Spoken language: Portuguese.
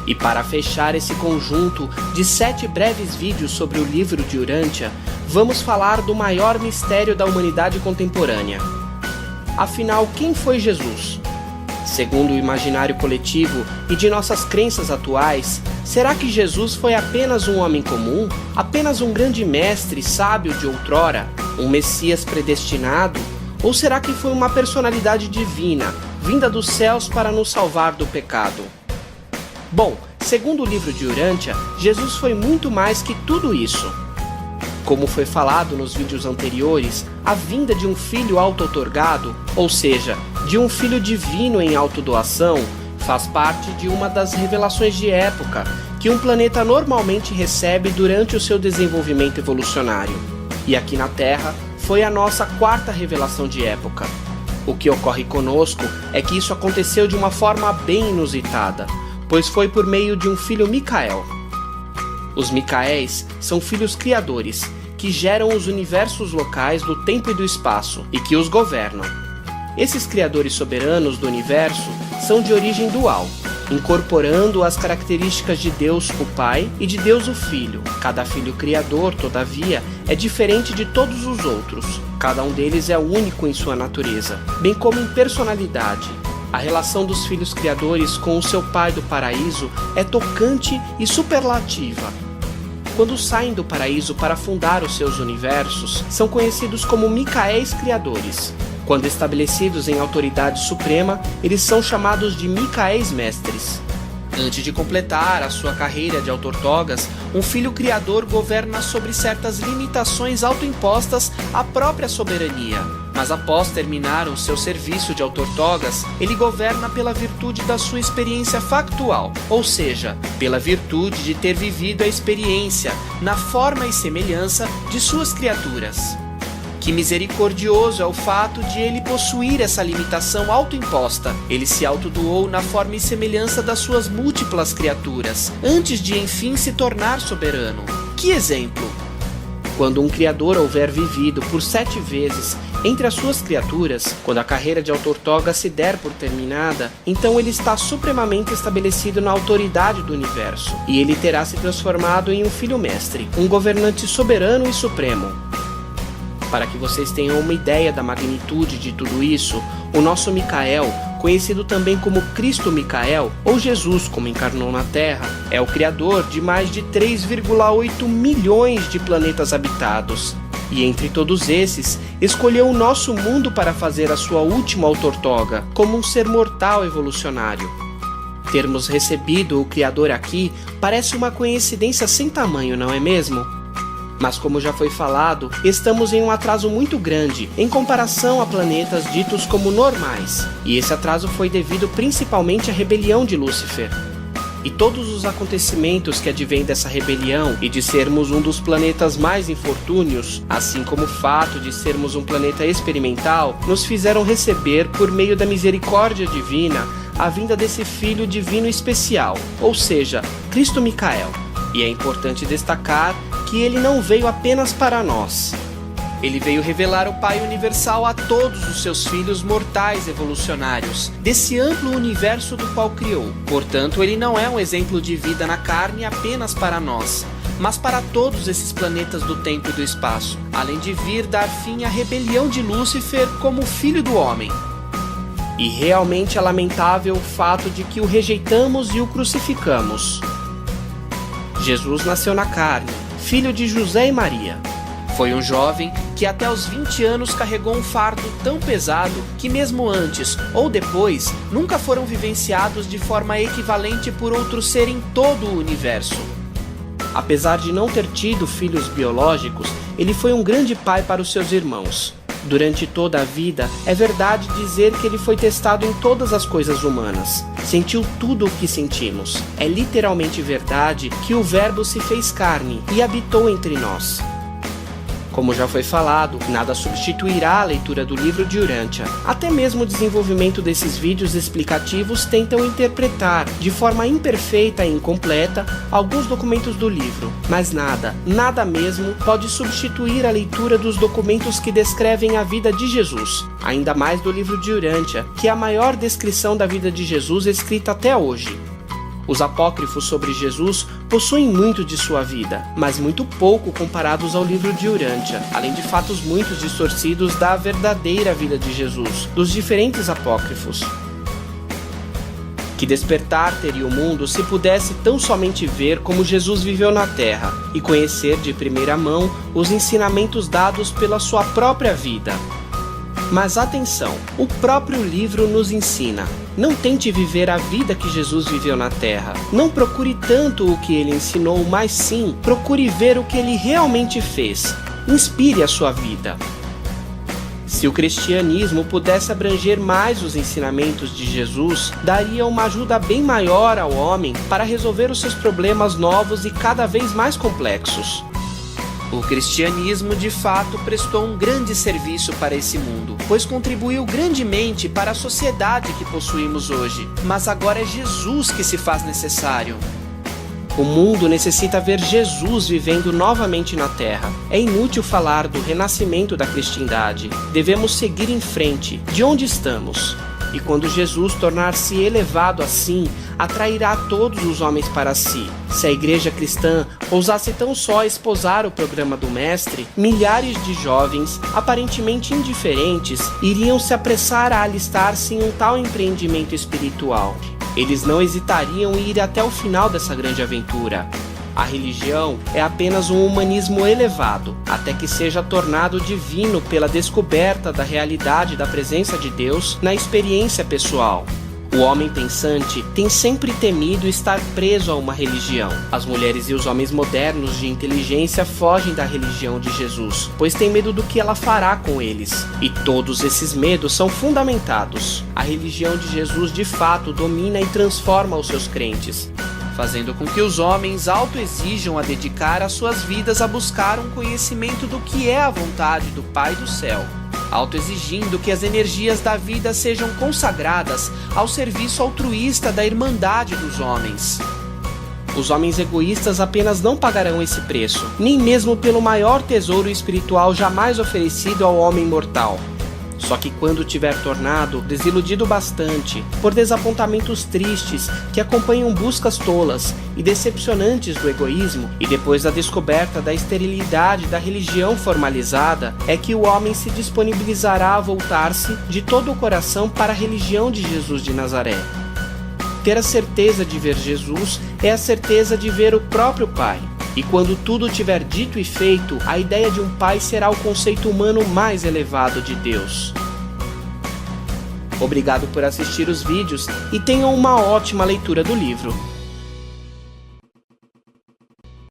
E para fechar esse conjunto de 7 breves vídeos sobre o livro de Urântia, vamos falar do maior mistério da humanidade contemporânea. Afinal, quem foi Jesus? Segundo o imaginário coletivo e de nossas crenças atuais, será que Jesus foi apenas um homem comum? Apenas um grande mestre sábio de outrora? Um Messias predestinado? Ou será que foi uma personalidade divina, vinda dos céus para nos salvar do pecado? Bom, segundo o livro de Urântia, Jesus foi muito mais que tudo isso. Como foi falado nos vídeos anteriores, a vinda de um filho auto-outorgado, ou seja, de um filho divino em autodoação, faz parte de uma das revelações de época que um planeta normalmente recebe durante o seu desenvolvimento evolucionário. E aqui na Terra, foi a nossa 4ª revelação de época. O que ocorre conosco é que isso aconteceu de uma forma bem inusitada, pois foi por meio de um filho Micael. Os Micaéis são filhos criadores, que geram os universos locais do tempo e do espaço, e que os governam. Esses criadores soberanos do universo são de origem dual, incorporando as características de Deus o Pai e de Deus o Filho. Cada filho criador, todavia, é diferente de todos os outros. Cada um deles é único em sua natureza, bem como em personalidade. A relação dos filhos criadores com o seu pai do paraíso é tocante e superlativa. Quando saem do paraíso para fundar os seus universos, são conhecidos como Micaéis criadores. Quando estabelecidos em autoridade suprema, eles são chamados de Micaéis mestres. Antes de completar a sua carreira de autortogas, um filho criador governa sobre certas limitações autoimpostas à própria soberania. Mas após terminar o seu serviço de autortogas, ele governa pela virtude da sua experiência factual, ou seja, pela virtude de ter vivido a experiência na forma e semelhança de suas criaturas. Que misericordioso é o fato de ele possuir essa limitação autoimposta. Ele se autodoou na forma e semelhança das suas múltiplas criaturas, antes de enfim se tornar soberano. Que exemplo! Quando um criador houver vivido por 7 vezes entre as suas criaturas, quando a carreira de autortoga se der por terminada, então ele está supremamente estabelecido na autoridade do universo, e ele terá se transformado em um filho mestre, um governante soberano e supremo. Para que vocês tenham uma ideia da magnitude de tudo isso, o nosso Micael, conhecido também como Cristo Micael, ou Jesus como encarnou na Terra, é o criador de mais de 3,8 milhões de planetas habitados. E entre todos esses, escolheu o nosso mundo para fazer a sua última autortoga, como um ser mortal evolucionário. Termos recebido o Criador aqui parece uma coincidência sem tamanho, não é mesmo? Mas como já foi falado, estamos em um atraso muito grande em comparação a planetas ditos como normais, e esse atraso foi devido principalmente à rebelião de Lúcifer. E todos os acontecimentos que advêm dessa rebelião e de sermos um dos planetas mais infortúnios, assim como o fato de sermos um planeta experimental, nos fizeram receber, por meio da misericórdia divina, a vinda desse Filho Divino especial, ou seja, Cristo Micael. E é importante destacar que ele não veio apenas para nós. Ele veio revelar o Pai Universal a todos os seus filhos mortais evolucionários, desse amplo universo do qual criou. Portanto, ele não é um exemplo de vida na carne apenas para nós, mas para todos esses planetas do tempo e do espaço, além de vir dar fim à rebelião de Lúcifer como filho do homem. E realmente é lamentável o fato de que o rejeitamos e o crucificamos. Jesus nasceu na carne, filho de José e Maria. Foi um jovem que até os 20 anos carregou um fardo tão pesado que mesmo antes ou depois nunca foram vivenciados de forma equivalente por outro ser em todo o universo. Apesar de não ter tido filhos biológicos, ele foi um grande pai para os seus irmãos. Durante toda a vida, é verdade dizer que ele foi testado em todas as coisas humanas. Sentiu tudo o que sentimos. É literalmente verdade que o Verbo se fez carne e habitou entre nós. Como já foi falado, nada substituirá a leitura do livro de Urântia. Até mesmo o desenvolvimento desses vídeos explicativos tentam interpretar, de forma imperfeita e incompleta, alguns documentos do livro. Mas nada mesmo pode substituir a leitura dos documentos que descrevem a vida de Jesus. Ainda mais do livro de Urântia, que é a maior descrição da vida de Jesus escrita até hoje. Os apócrifos sobre Jesus possuem muito de sua vida, mas muito pouco comparados ao livro de Urântia, além de fatos muito distorcidos da verdadeira vida de Jesus, dos diferentes apócrifos. Que despertar teria o mundo se pudesse tão somente ver como Jesus viveu na Terra e conhecer de primeira mão os ensinamentos dados pela sua própria vida. Mas atenção, o próprio livro nos ensina: não tente viver a vida que Jesus viveu na Terra. Não procure tanto o que ele ensinou, mas sim, procure ver o que ele realmente fez. Inspire a sua vida. Se o cristianismo pudesse abranger mais os ensinamentos de Jesus, daria uma ajuda bem maior ao homem para resolver os seus problemas novos e cada vez mais complexos. O cristianismo, de fato, prestou um grande serviço para esse mundo, pois contribuiu grandemente para a sociedade que possuímos hoje. Mas agora é Jesus que se faz necessário. O mundo necessita ver Jesus vivendo novamente na Terra. É inútil falar do renascimento da cristandade. Devemos seguir em frente, de onde estamos. E quando Jesus tornar-se elevado assim, atrairá todos os homens para si. Se a igreja cristã ousasse tão só esposar o programa do Mestre, milhares de jovens, aparentemente indiferentes, iriam se apressar a alistar-se em um tal empreendimento espiritual. Eles não hesitariam em ir até o final dessa grande aventura. A religião é apenas um humanismo elevado, até que seja tornado divino pela descoberta da realidade da presença de Deus na experiência pessoal. O homem pensante tem sempre temido estar preso a uma religião. As mulheres e os homens modernos de inteligência fogem da religião de Jesus, pois têm medo do que ela fará com eles. E todos esses medos são fundamentados. A religião de Jesus de fato domina e transforma os seus crentes, fazendo com que os homens autoexijam a dedicar as suas vidas a buscar um conhecimento do que é a vontade do Pai do céu, autoexigindo que as energias da vida sejam consagradas ao serviço altruísta da irmandade dos homens. Os homens egoístas apenas não pagarão esse preço, nem mesmo pelo maior tesouro espiritual jamais oferecido ao homem mortal. Só que quando tiver tornado desiludido bastante por desapontamentos tristes que acompanham buscas tolas e decepcionantes do egoísmo, e depois da descoberta da esterilidade da religião formalizada, é que o homem se disponibilizará a voltar-se de todo o coração para a religião de Jesus de Nazaré. Ter a certeza de ver Jesus é a certeza de ver o próprio Pai. E quando tudo tiver dito e feito, a ideia de um pai será o conceito humano mais elevado de Deus. Obrigado por assistir os vídeos e tenham uma ótima leitura do livro.